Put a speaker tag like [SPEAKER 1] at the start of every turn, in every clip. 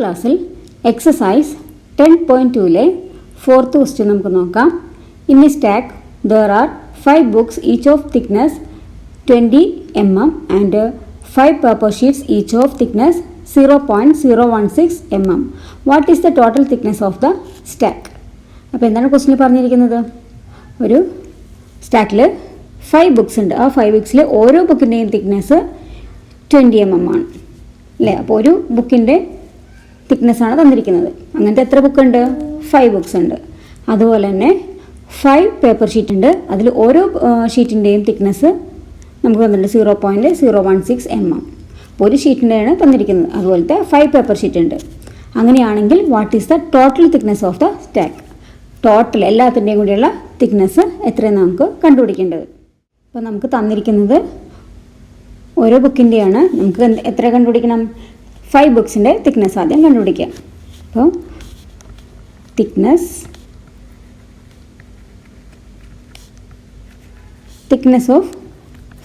[SPEAKER 1] ക്ലാസ്സിൽ exercise 10.2 fourth question നമുക്ക് നോക്കാം. In A stack there are 5 books each of thickness 20 mm and 5 paper sheets each of thickness 0.016 mm. What is the total thickness of the stack? അപ്പോൾ എന്താണ് ക്വസ്റ്റ്യനിൽ പറഞ്ഞിരിക്കുന്നത്? ഒരു സ്റ്റാക്കിൽ 5 books ഉണ്ട്. ആ 5 ബുക്സിൽ ഓരോ ബുക്കിൻ്റെയും തിക്നെസ് 20 mm ആണ് അല്ലേ? അപ്പോൾ ഒരു ബുക്കിൻ്റെ തിക്നെസ്സാണ് തന്നിരിക്കുന്നത്. അങ്ങനത്തെ എത്ര ബുക്ക് ഉണ്ട്? 5 ബുക്സ് ഉണ്ട്. അതുപോലെ തന്നെ 5 പേപ്പർ ഷീറ്റ് ഉണ്ട്. അതിൽ ഓരോ ഷീറ്റിൻ്റെയും തിക്നെസ് നമുക്ക് തന്നിട്ടുണ്ട് 0.016 mm. ഒരു ഷീറ്റിൻ്റെയാണ് തന്നിരിക്കുന്നത്. അതുപോലത്തെ 5 പേപ്പർ ഷീറ്റ് ഉണ്ട്. അങ്ങനെയാണെങ്കിൽ what is the total thickness of the stack? Total എല്ലാത്തിൻ്റെയും കൂടിയുള്ള തിക്നെസ് എത്രയാണ് നമുക്ക് കണ്ടുപിടിക്കേണ്ടത്. അപ്പോൾ നമുക്ക് തന്നിരിക്കുന്നത് ഓരോ ബുക്കിൻ്റെയാണ്. നമുക്ക് എത്ര കണ്ടുപിടിക്കണം? 5 ബുക്സിൻ്റെ തിക്നെസ് ആദ്യം കണ്ടുപിടിക്കാം. അപ്പോൾ thickness of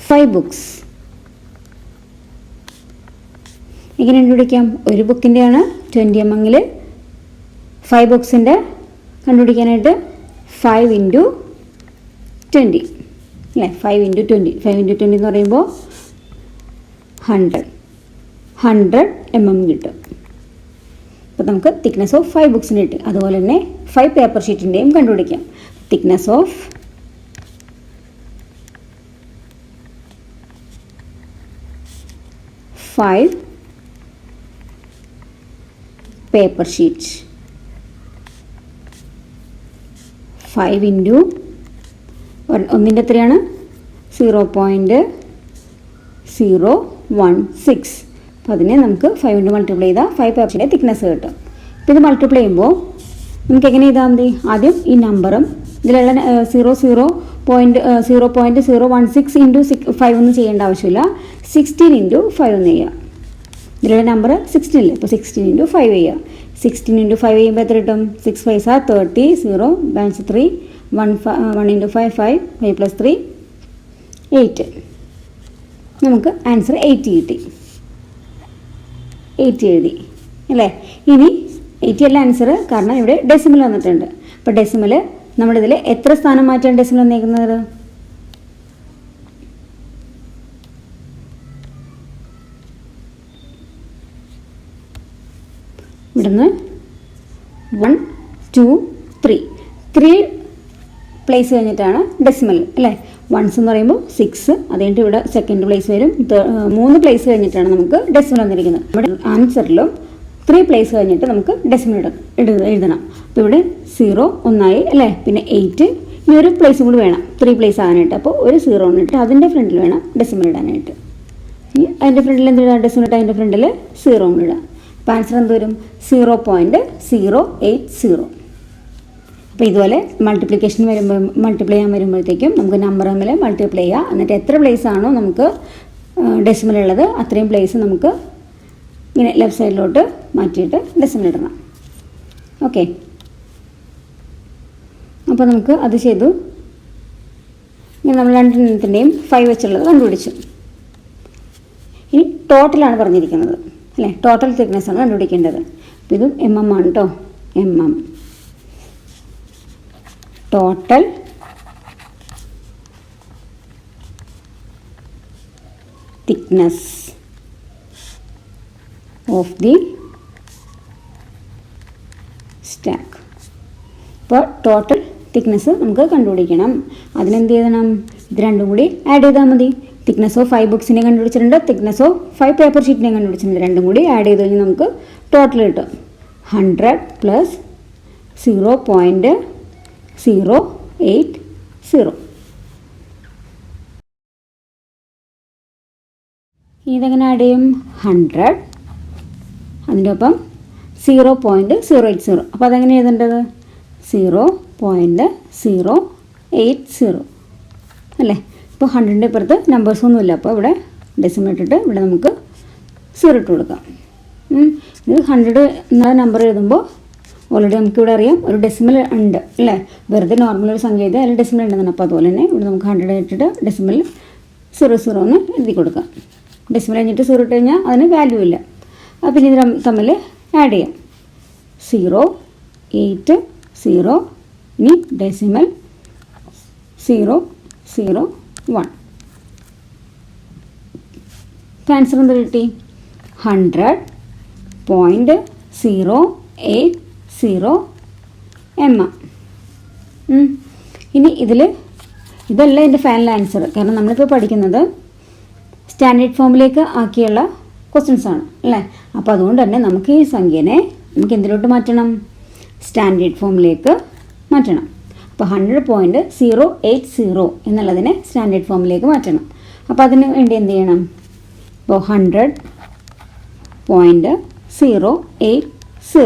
[SPEAKER 1] 5 books എങ്ങനെ കണ്ടുപിടിക്കാം? ഒരു ബുക്കിൻ്റെയാണ് 20 mm. 5 ബുക്സിൻ്റെ കണ്ടുപിടിക്കാനായിട്ട് 5 × 20 അല്ലേ? 5 × 20 എന്ന് പറയുമ്പോൾ 100 mm കിട്ടും. അപ്പോൾ നമുക്ക് തിക്നെസ് ഓഫ് 5 ബുക്സിന് കിട്ടി. അതുപോലെ തന്നെ 5 പേപ്പർ ഷീറ്റിൻ്റെയും കണ്ടുപിടിക്കാം. Thickness of 5 paper sheets. 5 × ഒന്നിൻ്റെ എത്രയാണ്? 0.016. അപ്പോൾ അതിനെ നമുക്ക് 5 കൊണ്ട് മൾട്ടിപ്ലൈ ചെയ്താൽ 5 പേപ്പർ ഷീറ്റിൻ്റെ തിക്നെസ് കിട്ടും. അപ്പോൾ ഇത് മൾട്ടിപ്ലൈ ചെയ്യുമ്പോൾ നമുക്ക് എങ്ങനെ ചെയ്താൽ മതി? ആദ്യം ഈ നമ്പറും ഇതിലുള്ള 0.016 × 5 ഒന്നും ചെയ്യേണ്ട ആവശ്യമില്ല. 16 × 5 ഒന്ന് ചെയ്യുക. ഇതിലുള്ള നമ്പർ 16 അല്ലേ? അപ്പോൾ 16 × 5 ചെയ്യുക. 16 × 5 ചെയ്യുമ്പോൾ എത്ര കിട്ടും? 6 5 30, 0 ബാലൻസ് 3, 1 × 5 5, 5 + 3 8. നമുക്ക് ആൻസർ 80 കിട്ടി. 80 എഴുതി അല്ലേ? ഇനി 80 അല്ല ആൻസർ, കാരണം ഇവിടെ ഡെസിമൽ വന്നിട്ടുണ്ട്. അപ്പോൾ ഡെസിമൽ നമ്മളിതിൽ എത്ര സ്ഥാനം മാറ്റാണ് ഡെസിമൽ വന്നേക്കുന്നത്? ഇവിടുന്ന് 1 2 3 പ്ലേസ് കഴിഞ്ഞിട്ടാണ് ഡെസിമൽ അല്ലേ? വൺസ് എന്ന് പറയുമ്പോൾ 6, അത് കഴിഞ്ഞിട്ട് ഇവിടെ സെക്കൻഡ് പ്ലേസ് വരും. 3 പ്ലേസ് കഴിഞ്ഞിട്ടാണ് നമുക്ക് ഡെസിമൽ വന്നിരിക്കുന്നത്. നമ്മുടെ ആൻസറിലും 3 പ്ലേസ് കഴിഞ്ഞിട്ട് നമുക്ക് ഡെസിമൽ എഴുതണം. അപ്പോൾ ഇവിടെ 0 ഒന്നായി അല്ലേ? പിന്നെ 8, ഇനി ഒരു പ്ലേസും കൂടി വേണം 3 പ്ലേസ് ആകാനായിട്ട്. അപ്പോൾ ഒരു 0 ഇട്ട് അതിൻ്റെ ഫ്രണ്ടിൽ വേണം ഡെസിമൽ ഇടാനായിട്ട്. ഇനി അതിൻ്റെ ഫ്രണ്ടിൽ എന്ത് ഇടാം? ഡെസിമൽ ഇട്ട് അതിൻ്റെ ഫ്രണ്ടിൽ 0 ഇടാം. അപ്പോൾ ആൻസർ എന്ത് വരും? 0.080. അപ്പോൾ ഇതുപോലെ മൾട്ടിപ്ലിക്കേഷൻ മൾട്ടിപ്ലൈ ചെയ്യാൻ വരുമ്പോഴത്തേക്കും നമുക്ക് നമ്പർ തമ്മിൽ മൾട്ടിപ്ലൈ ചെയ്യുക. എന്നിട്ട് എത്ര പ്ലേസ് ആണോ നമുക്ക് ഡെസിമൽ ഉള്ളത് അത്രയും പ്ലേസ് നമുക്ക് ഇങ്ങനെ ലെഫ്റ്റ് സൈഡിലോട്ട് മാറ്റിയിട്ട് ഡെസിമൽ ഇടണം. ഓക്കെ, അപ്പോൾ നമുക്ക് അത് ചെയ്തു. ഇങ്ങനെ നമ്മൾ രണ്ടെണ്ണത്തിൻ്റെയും 5 വെച്ചുള്ളത് കണ്ടുപിടിച്ചു. ഇനി ടോട്ടലാണ് പറഞ്ഞിരിക്കുന്നത് അല്ലേ? ടോട്ടൽ തിക്നെസ് ആണ് കണ്ടുപിടിക്കേണ്ടത്. അപ്പോൾ ഇതും mm ആണ് കേട്ടോ. mm total thickness of the stack. അപ്പോൾ ടോട്ടൽ തിക്നെസ് നമുക്ക് കണ്ടുപിടിക്കണം. അതിനെന്ത് ചെയ്യണം? ഇത് രണ്ടും കൂടി ആഡ് ചെയ്താൽ മതി. തിക്നെസ് ഓഫ് 5 ബുക്സിനെ കണ്ടുപിടിച്ചിട്ടുണ്ട്, തിക്നെസ് ഓഫ് 5 പേപ്പർ ഷീറ്റിനെ കണ്ടുപിടിച്ചിട്ടുണ്ട്. രണ്ടും കൂടി ആഡ് ചെയ്ത് കഴിഞ്ഞാൽ നമുക്ക് ടോട്ടൽ കിട്ടും. 100 + 0.080. ഇതെങ്ങനെ ആഡ് ചെയ്യും? 100 അതിൻ്റെ ഒപ്പം 0.080. അപ്പോൾ അതെങ്ങനെ എഴുതേണ്ടത്? 0.080 അല്ലേ? ഇപ്പോൾ 100ൻ്റെ ഇപ്പുറത്ത് നമ്പേഴ്സൊന്നുമില്ല. അപ്പോൾ ഇവിടെ ഡെസിമൽ ഇട്ടിട്ട് ഇവിടെ നമുക്ക് 0 ഇട്ട് കൊടുക്കാം. ഇത് 100 എന്ന നമ്പർ എഴുതുമ്പോൾ ഓൾറെഡി നമുക്കിവിടെ അറിയാം ഒരു ഡെസിമൽ ഉണ്ട് അല്ലേ? വെറുതെ നോർമൽ ഒരു സംഖ്യ ചെയ്ത് അതിൽ ഡെസിമൽ ഉണ്ടെന്നാണ്. അപ്പോൾ അതുപോലെ തന്നെ ഇവിടെ നമുക്ക് 100 ഇട്ടിട്ട് ഡെസിമൽ 00 എന്ന് എഴുതി കൊടുക്കാം. ഡെസിമൽ കഴിഞ്ഞിട്ട് 0 ഇട്ട് കഴിഞ്ഞാൽ അതിന് വാല്യൂ ഇല്ല. പിന്നെ ഇത് തമ്മിൽ ആഡ് ചെയ്യാം. 0, 8, 0, ഇനി ഡെസിമൽ 0, 0, 1. ആൻസർ എന്ത് കിട്ടി? 100.080 mm. ഇനി ഇതല്ല എൻ്റെ ഫൈനൽ ആൻസർ. കാരണം നമ്മളിപ്പോൾ പഠിക്കുന്നത് സ്റ്റാൻഡേർഡ് ഫോമിലേക്ക് ആക്കിയുള്ള ക്വസ്റ്റ്യൻസ് ആണ് അല്ലേ. അപ്പോൾ അതുകൊണ്ട് തന്നെ നമുക്ക് ഈ സംഖ്യനെ നമുക്ക് എന്തിലോട്ട് മാറ്റണം? സ്റ്റാൻഡേർഡ് ഫോമിലേക്ക് മാറ്റണം. അപ്പോൾ 100.080 എന്നുള്ളതിനെ സ്റ്റാൻഡേർഡ് ഫോമിലേക്ക് മാറ്റണം. അപ്പോൾ അതിന് വേണ്ടി എന്ത് ചെയ്യണം? അപ്പോൾ 100.080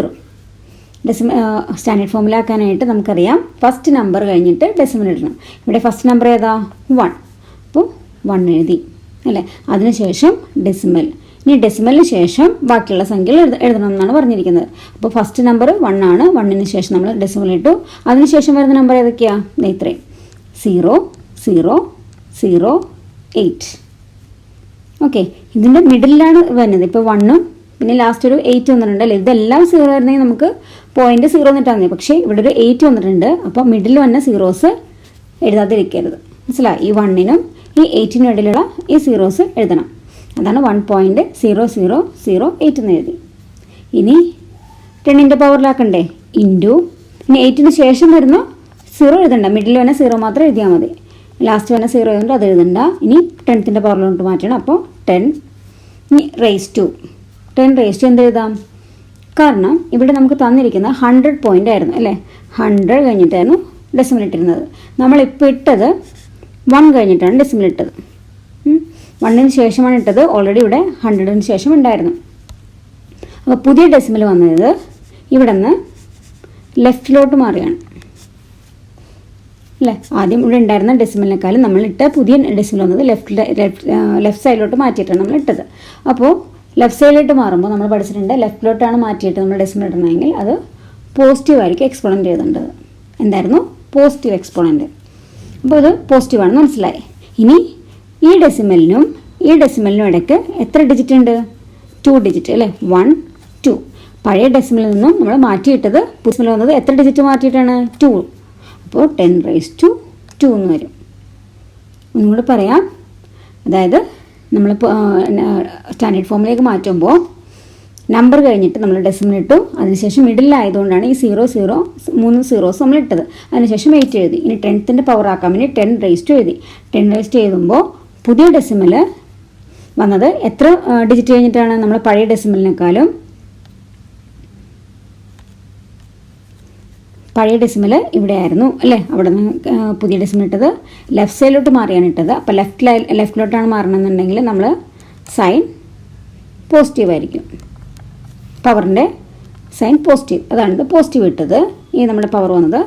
[SPEAKER 1] സ്റ്റാൻഡേർഡ് ഫോമിലാക്കാനായിട്ട് നമുക്കറിയാം ഫസ്റ്റ് നമ്പർ കഴിഞ്ഞിട്ട് ഡെസിമൽ ഇടണം. ഇവിടെ ഫസ്റ്റ് നമ്പർ ഏതാ? 1. അപ്പോൾ 1 എഴുതി അല്ലേ. അതിനുശേഷം ഡെസിമൽ. ഇനി ഡെസിമലിന് ശേഷം ബാക്കിയുള്ള സംഖ്യകൾ എഴുതണം എന്നാണ് പറഞ്ഞിരിക്കുന്നത്. അപ്പോൾ ഫസ്റ്റ് നമ്പർ 1 ആണ്. 1ന് ശേഷം നമ്മൾ ഡെസിമൽ ഇട്ടു. അതിനുശേഷം വരുന്ന നമ്പർ ഏതൊക്കെയാണ്? ഇത്രയും 0, 0, 0, 8. ഓക്കെ, ഇതിൻ്റെ മിഡിലാണ് വരുന്നത്. ഇപ്പോൾ 1ഉം പിന്നെ ലാസ്റ്റ് ഒരു 8 വന്നിട്ടുണ്ട് അല്ലേ. ഇതെല്ലാം 0 ആയിരുന്നെങ്കിൽ നമുക്ക് പോയിന്റ് 0 എന്നിട്ടാൽ മതി. പക്ഷേ ഇവിടെ ഒരു 8 വന്നിട്ടുണ്ട്. അപ്പോൾ മിഡിൽ വന്ന സീറോസ് എഴുതാതിരിക്കരുത്. മനസ്സിലായി? ഈ 1നും ഈ 8നും ഇടയിലുള്ള ഈ സീറോസ് എഴുതണം. അതാണ് 1.0008 എന്ന് എഴുതി. ഇനി 10ൻ്റെ പവറിലാക്കണ്ടേ? ഇൻറ്റു ഇനി 8ന് ശേഷം വരുന്ന 0 എഴുതണ്ട. മിഡിൽ വന്ന 0 മാത്രം എഴുതിയാൽ മതി. ലാസ്റ്റ് വന്ന 0 ആയതുകൊണ്ട് അത് എഴുതണ്ട. ഇനി 10ൻ്റെ പവറിലോട്ട് മാറ്റണം. അപ്പോൾ 10. ഇനി റേസ് ടു 10 റേസ് ടു എന്ത് എഴുതാം? കാരണം ഇവിടെ നമുക്ക് തന്നിരിക്കുന്ന 100 പോയിൻ്റ് ആയിരുന്നു അല്ലേ. 100 കഴിഞ്ഞിട്ടായിരുന്നു ഡെസിമൽ ഇട്ടിരുന്നത്. നമ്മളിപ്പോൾ ഇട്ടത് 1 കഴിഞ്ഞിട്ടാണ് ഡെസിമൽ ഇട്ടത്. 1ന് ശേഷമാണ് ഇട്ടത്. ഓൾറെഡി ഇവിടെ 100ന് ശേഷം ഉണ്ടായിരുന്നു. അപ്പോൾ പുതിയ ഡെസിമൽ വന്നത് ഇവിടെ നിന്ന് ലെഫ്റ്റിലോട്ട് മാറിയാണ് അല്ലേ. ആദ്യം ഇവിടെ ഉണ്ടായിരുന്ന ഡെസിമലിനേക്കാളും നമ്മളിട്ട പുതിയ ഡെസിമൽ വന്നത് ലെഫ്റ്റ് സൈഡിലോട്ട് മാറ്റിയിട്ടാണ് നമ്മൾ ഇട്ടത്. അപ്പോൾ ലെഫ്റ്റ് സൈഡിലോട്ട് മാറുമ്പോൾ നമ്മൾ പഠിച്ചിട്ടുണ്ട് ലെഫ്റ്റിലോട്ടാണ് മാറ്റിയിട്ട് നമ്മൾ ഡെസിമൽ ഇടണമെങ്കിൽ അത് പോസിറ്റീവ് ആയിരിക്കും എക്സ്പോണൻ്റ് എഴുതേണ്ടത്. എന്തായിരുന്നു? Positive exponent. അപ്പോൾ ഇത് പോസിറ്റീവാണെന്ന് മനസ്സിലായി. ഇനി ഈ ഡെസിമലിനും ഇടയ്ക്ക് എത്ര ഡിജിറ്റ് ഉണ്ട്? 2 ഡിജിറ്റ് അല്ലേ. 1, 2. പഴയ ഡെസിമലിൽ നിന്നും നമ്മൾ മാറ്റിയിട്ടത് ഡെസിമൽ വന്നത് എത്ര ഡിജിറ്റ് മാറ്റിയിട്ടാണ്? 2. അപ്പോൾ 10 റേസ് ടു 2 എന്ന് വരും. ഒന്നും കൂടെ പറയാം. അതായത് നമ്മളിപ്പോൾ സ്റ്റാൻഡേർഡ് ഫോമിലേക്ക് മാറ്റുമ്പോൾ നമ്പർ കഴിഞ്ഞിട്ട് നമ്മൾ ഡെസിമൽ ഇട്ടു. അതിനുശേഷം മിഡിലായതുകൊണ്ടാണ് ഈ 0, 0, 3 സീറോസ് നമ്മൾ ഇട്ടത്. അതിനുശേഷം 8 എഴുതി. ഇനി 10ൻ്റെ പവർ ആക്കാൻ വേണ്ടി 10 റേസ് ടു എഴുതി. 10 റേസ് ടു എഴുതുമ്പോൾ പുതിയ ഡെസിമൽ വന്നത് എത്ര ഡിജിറ്റ് കഴിഞ്ഞിട്ടാണ്? നമ്മൾ പഴയ ഡെസിമലിനേക്കാളും പഴയ ഡെസിമൽ ഇവിടെ ആയിരുന്നു അല്ലേ. അവിടെ നിന്ന് പുതിയ ഡെസിമൽ ഇട്ടത് ലെഫ്റ്റ് സൈഡിലോട്ട് മാറിയാണ് ഇട്ടത്. അപ്പോൾ ലെഫ്റ്റിലോട്ടാണ് മാറണമെന്നുണ്ടെങ്കിൽ നമ്മൾ സൈൻ പോസിറ്റീവ് ആയിരിക്കും. പവറിൻ്റെ സൈൻ പോസിറ്റീവ്. അതാണ് ഇത് പോസിറ്റീവ് ഇട്ടത്. ഇനി നമ്മുടെ പവർ വന്നത്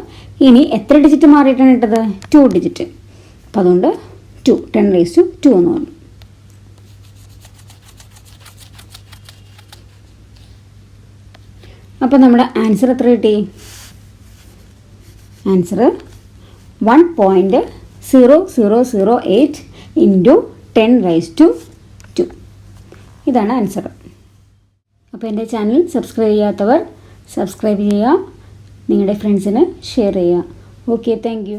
[SPEAKER 1] ഇനി എത്ര ഡിജിറ്റ് മാറിയിട്ടാണ് ഇട്ടത്? 2 ഡിജിറ്റ്. അപ്പോൾ അതുകൊണ്ട് 2 10 റേസ് ടു 2 എന്ന് പറഞ്ഞു. അപ്പോൾ നമ്മുടെ ആൻസർ എത്ര കിട്ടി? Answer 1.0008 into 10 raise to 2. ഇതാണ് ആൻസർ. അപ്പോൾ എൻ്റെ ചാനൽ സബ്സ്ക്രൈബ് ചെയ്യാത്തവർ സബ്സ്ക്രൈബ് ചെയ്യുക. നിങ്ങളുടെ ഫ്രണ്ട്സിന് ഷെയർ ചെയ്യുക. Okay, thank you.